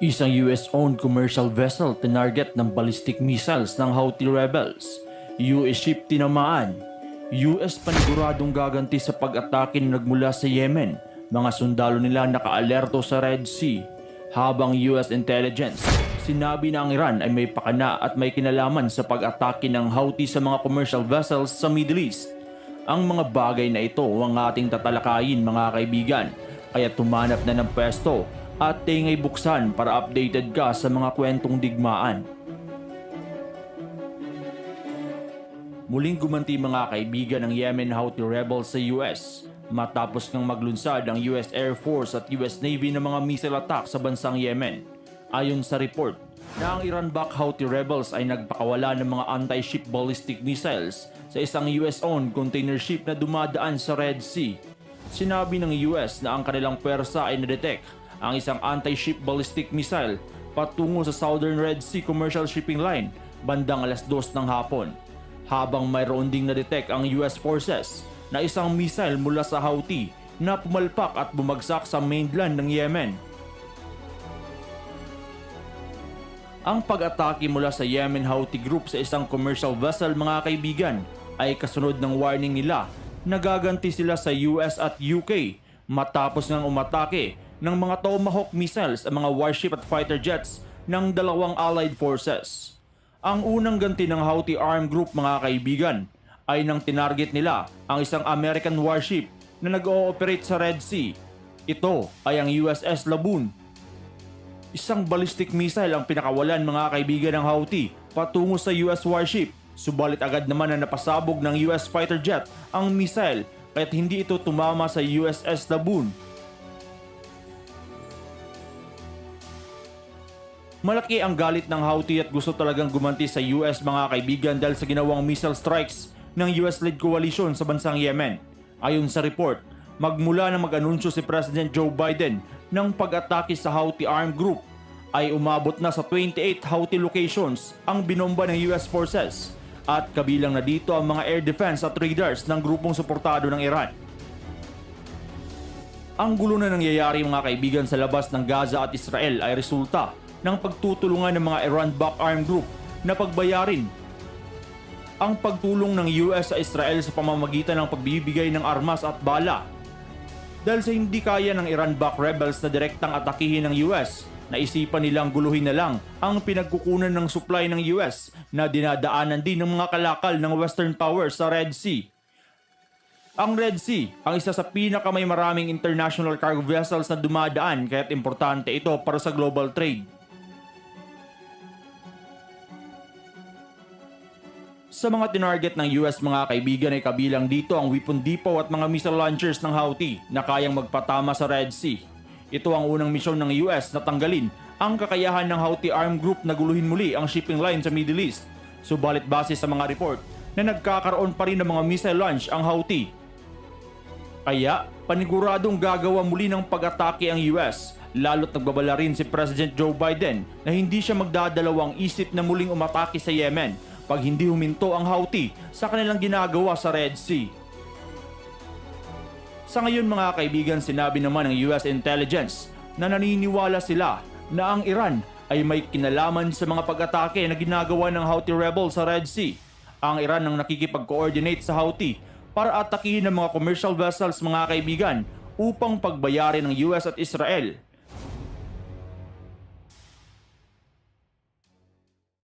Isang US-owned commercial vessel tinarget ng ballistic missiles ng Houthi rebels. US ship tinamaan. US paniguradong gaganti sa pag-atake na nagmula sa Yemen. Mga sundalo nila nakaalerto sa Red Sea. Habang US intelligence, sinabi na ang Iran ay may pakana at may kinalaman sa pag-atake ng Houthi sa mga commercial vessels sa Middle East. Ang mga bagay na ito ang ating tatalakayin mga kaibigan, kaya tumanap na ng pwesto at tingay buksan para updated ka sa mga kwentong digmaan. Muling gumanti mga kaibigan ng Yemen Houthi rebels sa US matapos ngang maglunsad ang US Air Force at US Navy ng mga missile attack sa bansang Yemen. Ayon sa report na ang Iran-backed Houthi rebels ay nagpakawala ng mga anti-ship ballistic missiles sa isang US-owned container ship na dumadaan sa Red Sea. Sinabi ng US na ang kanilang pwersa ay nadetect ang isang anti-ship ballistic missile patungo sa Southern Red Sea Commercial Shipping Line bandang 2:00 ng hapon. Habang mayroon ding na-detect ang US forces na isang missile mula sa Houthi na pumalpak at bumagsak sa mainland ng Yemen. Ang pag-atake mula sa Yemen Houthi group sa isang commercial vessel mga kaibigan ay kasunod ng warning nila na gaganti sila sa US at UK matapos ngang umatake ng mga Tomahawk missiles ang mga warship at fighter jets ng dalawang allied forces. Ang unang ganti ng Houthi armed group mga kaibigan ay nang tinarget nila ang isang American warship na nag-ooperate sa Red Sea. Ito ay ang USS Laboon. Isang ballistic missile ang pinakawalan mga kaibigan ng Houthi patungo sa US warship. Subalit agad naman na napasabog ng US fighter jet ang missile kaya't hindi ito tumama sa USS Laboon. Malaki ang galit ng Houthi at gusto talagang gumanti sa US mga kaibigan dahil sa ginawang missile strikes ng US-led coalition sa bansang Yemen. Ayon sa report, magmula na mag-anunsyo si President Joe Biden ng pag-atake sa Houthi armed group ay umabot na sa 28 Houthi locations ang binomba ng US forces at kabilang na dito ang mga air defense at radars ng grupong suportado ng Iran. Ang gulo na nangyayari mga kaibigan sa labas ng Gaza at Israel ay resulta ng pagtutulungan ng mga Iran-backed armed group na pagbayarin ang pagtulong ng US sa Israel sa pamamagitan ng pagbibigay ng armas at bala. Dahil sa hindi kaya ng Iran-backed rebels na direktang atakihin ng US, naisipan nilang guluhin na lang ang pinagkukunan ng supply ng US na dinadaanan din ng mga kalakal ng Western powers sa Red Sea. Ang Red Sea ang isa sa pinakamay maraming international cargo vessels na dumadaan kaya't importante ito para sa global trade. Sa mga tinarget ng US mga kaibigan ay kabilang dito ang weapon depot at mga missile launchers ng Houthi na kayang magpatama sa Red Sea. Ito ang unang misyon ng US na tanggalin ang kakayahan ng Houthi armed group na guluhin muli ang shipping line sa Middle East. Subalit base sa mga report na nagkakaroon pa rin ng mga missile launch ang Houthi. Kaya paniguradong gagawa muli ng pag-atake ang US, lalo't nagbabala rin si President Joe Biden na hindi siya magdadalawang isip na muling umatake sa Yemen pag hindi huminto ang Houthi sa kanilang ginagawa sa Red Sea. Sa ngayon mga kaibigan, sinabi naman ng US intelligence na naniniwala sila na ang Iran ay may kinalaman sa mga pag-atake na ginagawa ng Houthi rebels sa Red Sea. Ang Iran ang nakikipag-coordinate sa Houthi para atakihin ng mga commercial vessels mga kaibigan upang pagbayarin ng US at Israel.